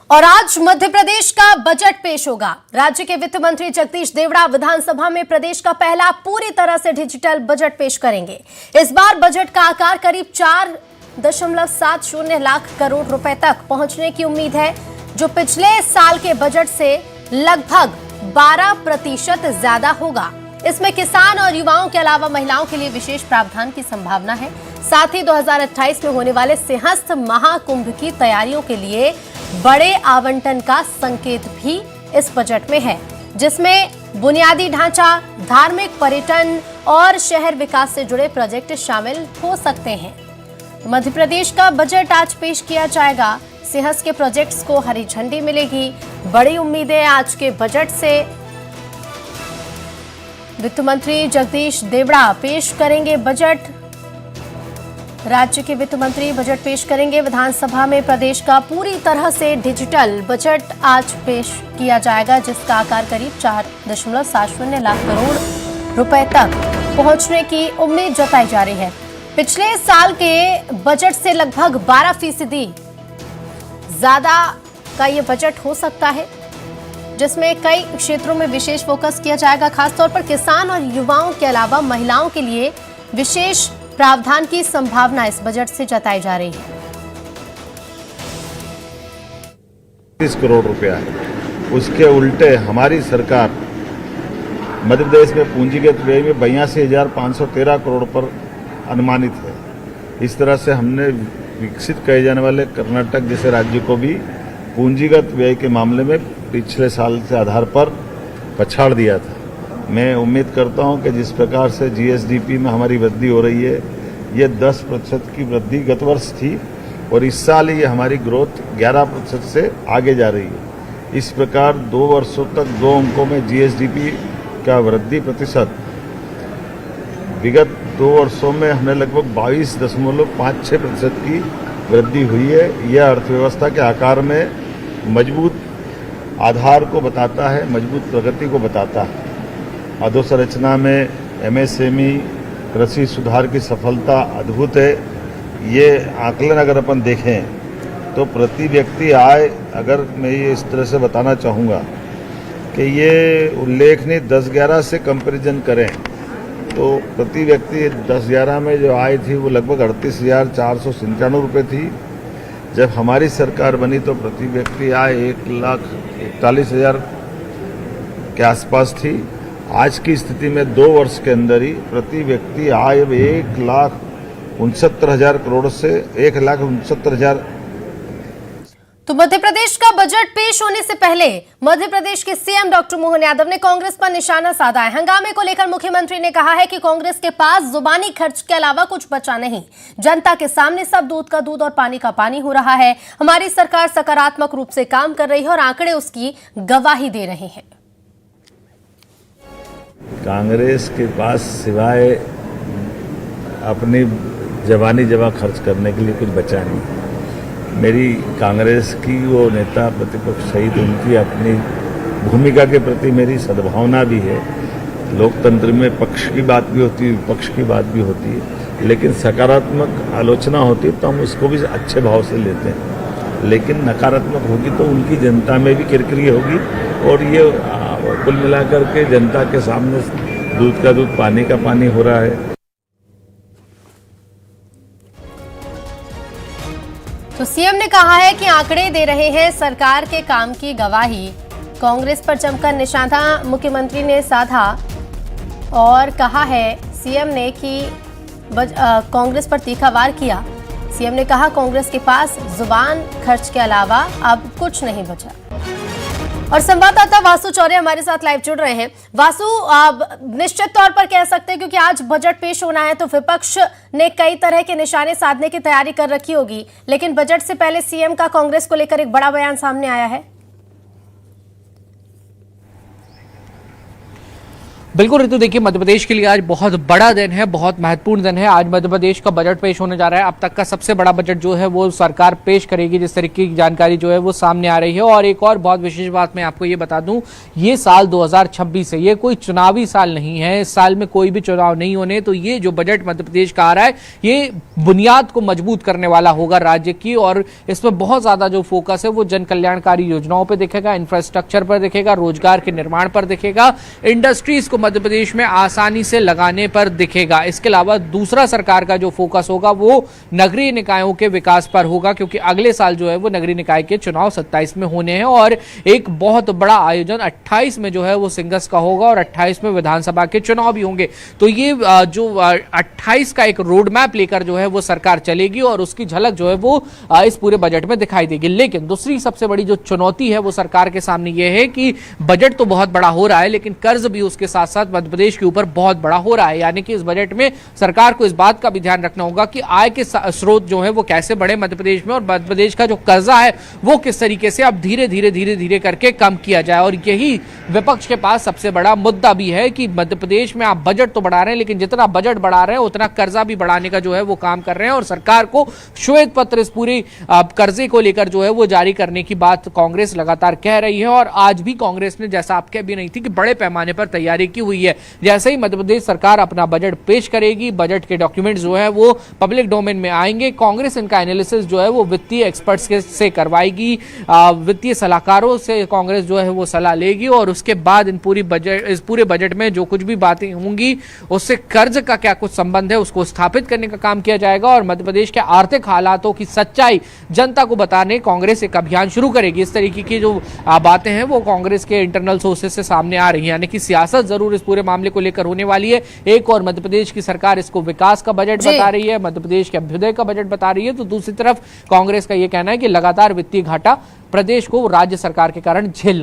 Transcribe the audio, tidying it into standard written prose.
और आज मध्य प्रदेश का बजट पेश होगा। राज्य के वित्त मंत्री जगदीश देवड़ा विधानसभा में प्रदेश का पहला पूरी तरह से डिजिटल बजट पेश करेंगे। इस बार बजट का आकार करीब 4.70 लाख करोड़ रुपए तक पहुंचने की उम्मीद है, जो पिछले साल के बजट से लगभग 12% ज्यादा होगा। इसमें किसान और युवाओं के अलावा महिलाओं के लिए विशेष प्रावधान की संभावना है। साथ ही 2028 में होने वाले सिंहस्थ महाकुंभ की तैयारियों के लिए बड़े आवंटन का संकेत भी इस बजट में है, जिसमें बुनियादी ढांचा, धार्मिक, पर्यटन और शहर विकास से जुड़े प्रोजेक्ट शामिल हो सकते हैं। मध्य प्रदेश का बजट आज पेश किया जाएगा। सिंहस्थ के प्रोजेक्ट्स को हरी झंडी मिलेगी। बड़ी उम्मीदें आज के बजट से। वित्त मंत्री जगदीश देवड़ा पेश करेंगे बजट। राज्य के वित्त मंत्री बजट पेश करेंगे। विधानसभा में प्रदेश का पूरी तरह से डिजिटल बजट आज पेश किया जाएगा, जिसका आकार करीब 4.70 लाख करोड़ रुपए तक पहुंचने की उम्मीद जताई जा रही है। पिछले साल के बजट से लगभग 12% ज्यादा का ये बजट हो सकता है, जिसमें कई क्षेत्रों में विशेष फोकस किया जाएगा। खासतौर पर किसान और युवाओं के अलावा महिलाओं के लिए विशेष प्रावधान की संभावना इस बजट से जताई जा रही है। 30 करोड़ रुपया है। उसके उल्टे हमारी सरकार मध्य प्रदेश में पूंजीगत व्यय में 82,513 करोड़ पर अनुमानित है। इस तरह से हमने विकसित कहे जाने वाले कर्नाटक जैसे राज्य को भी पूंजीगत व्यय के मामले में पिछले साल के आधार पर पछाड़ दिया था। मैं उम्मीद करता हूं कि जिस प्रकार से जीएसडीपी में हमारी वृद्धि हो रही है, ये 10% की वृद्धि गत वर्ष थी और इस साल ये हमारी ग्रोथ 11% से आगे जा रही है। इस प्रकार 2 वर्षों तक 2 अंकों में जीएसडीपी का वृद्धि प्रतिशत विगत 2 वर्षों में हमने लगभग 22.56% की वृद्धि हुई है। यह अर्थव्यवस्था के आकार में मजबूत आधार को बताता है, मजबूत प्रगति को बताता है। अधोसंरचना में एमएसएमई कृषि सुधार की सफलता अद्भुत है। ये आकलन अगर अपन देखें तो प्रति व्यक्ति आय, अगर मैं ये इस तरह से बताना चाहूँगा कि ये उल्लेखनीय 10-11 से कंपैरिजन करें तो प्रति व्यक्ति 10-11 में जो आय थी वो लगभग 38,497 रुपये थी। जब हमारी सरकार बनी तो प्रति व्यक्ति आय 1,41,000 के आसपास थी। आज की स्थिति में 2 वर्ष के अंदर ही प्रति व्यक्ति आय 1,69,000 करोड़ से 1,69,000। तो मध्य प्रदेश का बजट पेश होने से पहले मध्य प्रदेश के सीएम डॉक्टर मोहन यादव ने कांग्रेस पर निशाना साधा है। हंगामे को लेकर मुख्यमंत्री ने कहा है कि कांग्रेस के पास जुबानी खर्च के अलावा कुछ बचा नहीं। जनता के सामने सब दूध का दूध और पानी का पानी हो रहा है। हमारी सरकार सकारात्मक रूप से काम कर रही है और आंकड़े उसकी गवाही दे रहे हैं। कांग्रेस के पास सिवाय अपनी जवानी जमा खर्च करने के लिए कुछ बचा नहीं। मेरी कांग्रेस की वो नेता प्रतिपक्ष सहित उनकी अपनी भूमिका के प्रति मेरी सद्भावना भी है। लोकतंत्र में पक्ष की बात भी होती है, विपक्ष की बात भी होती है, लेकिन सकारात्मक आलोचना होती है तो हम उसको भी अच्छे भाव से लेते हैं। लेकिन नकारात्मक होगी तो उनकी जनता में भी किरकिरी होगी और ये कुल मिलाकर के जनता के सामने दूध का दूध पानी का पानी हो रहा है। तो सीएम ने कहा है कि आंकड़े दे रहे हैं सरकार के काम की गवाही। कांग्रेस पर जमकर निशाना मुख्यमंत्री ने साधा और कहा है सीएम ने कि कांग्रेस पर तीखा वार किया। सीएम ने कहा कांग्रेस के पास जुबान खर्च के अलावा अब कुछ नहीं बचा। और संवाददाता वासु चौरे हमारे साथ लाइव जुड़ रहे हैं। वासु, निश्चित तौर पर कह सकते हैं क्योंकि आज बजट पेश होना है तो विपक्ष ने कई तरह के निशाने साधने की तैयारी कर रखी होगी, लेकिन बजट से पहले सीएम का कांग्रेस को लेकर एक बड़ा बयान सामने आया है। बिल्कुल ऋतु, देखिए मध्य प्रदेश के लिए आज बहुत बड़ा दिन है, बहुत महत्वपूर्ण दिन है। आज मध्य प्रदेश का बजट पेश होने जा रहा है। अब तक का सबसे बड़ा बजट जो है वो सरकार पेश करेगी, जिस तरीके की जानकारी जो है वो सामने आ रही है। और एक और बहुत विशेष बात मैं आपको ये बता दूं, ये साल 2026 है, ये कोई चुनावी साल नहीं है। इस साल में कोई भी चुनाव नहीं होने, तो ये जो बजट मध्य प्रदेश का आ रहा है ये बुनियाद को मजबूत करने वाला होगा राज्य की। और इसमें बहुत ज्यादा जो फोकस है वो जन कल्याणकारी योजनाओं पर दिखेगा, इंफ्रास्ट्रक्चर पर दिखेगा, रोजगार के निर्माण पर दिखेगा, इंडस्ट्रीज को मध्य प्रदेश में आसानी से लगाने पर दिखेगा। इसके अलावा दूसरा सरकार का जो फोकस होगा वो नगरीय निकायों के विकास पर होगा, क्योंकि अगले साल जो है वो नगरीय निकाय के चुनाव 27 में होने हैं। और एक बहुत बड़ा आयोजन 28 में जो है वो सिंगस का होगा और 28 में विधानसभा के चुनाव भी होंगे। तो ये जो 28 का एक रोड मैप लेकर जो है वो सरकार चलेगी और उसकी झलक जो है वो इस पूरे बजट में दिखाई देगी। लेकिन दूसरी सबसे बड़ी जो चुनौती है वो सरकार के सामने ये है कि बजट तो बहुत बड़ा हो रहा है, लेकिन कर्ज भी उसके साथ साथ मध्य प्रदेश के ऊपर बहुत बड़ा हो रहा है। यानी कि इस बजट में सरकार को इस बात का भी ध्यान रखना होगा कि आय के स्रोत जो है वो कैसे बढ़े मध्य प्रदेश में, और मध्य प्रदेश का जो कर्जा है वो किस तरीके से अब धीरे धीरे करके कम किया जाए। और यही विपक्ष के पास सबसे बड़ा मुद्दा भी है कि मध्य प्रदेश में आप बजट तो बढ़ा रहे हैं, लेकिन जितना बजट बढ़ा रहे हैं उतना कर्जा भी बढ़ाने का जो है वो काम कर रहे हैं। और सरकार को श्वेत पत्र इस पूरी कर्जे को लेकर जो है वो जारी करने की बात कांग्रेस लगातार कह रही है। और आज भी कांग्रेस ने, जैसा आप कह भी नहीं थी, कि बड़े पैमाने पर तैयारी की हुई है। जैसे ही मध्य प्रदेश सरकार अपना बजट पेश करेगी, बजट के डॉक्यूमेंट्स जो है वो पब्लिक डोमेन में आएंगे, कांग्रेस इनका एनालिसिस जो है वो वित्तीय एक्सपर्ट्स से करवाएगी, वित्तीय सलाहकारों से कांग्रेस जो है वो सलाह लेगी। और उसके बाद इस पूरे बजट में जो कुछ भी बातें होंगी उससे कर्ज का क्या कुछ संबंध है उसको स्थापित करने का काम किया जाएगा। और मध्य प्रदेश के आर्थिक हालातों की सच्चाई जनता को बताने कांग्रेस एक अभियान शुरू करेगी। इस तरीके की जो बातें हैं वो कांग्रेस के इंटरनल सोर्सेज से सामने आ रही है। यानी कि सियासत जरूर इस पूरे मामले को लेकर होने वाली है। एक और मध्य प्रदेश की सरकार इसको विकास का बजट बता रही है, मध्य प्रदेश के अभ्युदय का बजट बता रही है, तो दूसरी तरफ कांग्रेस का यह कहना है कि लगातार वित्तीय घाटा प्रदेश को राज्य सरकार के कारण झेलना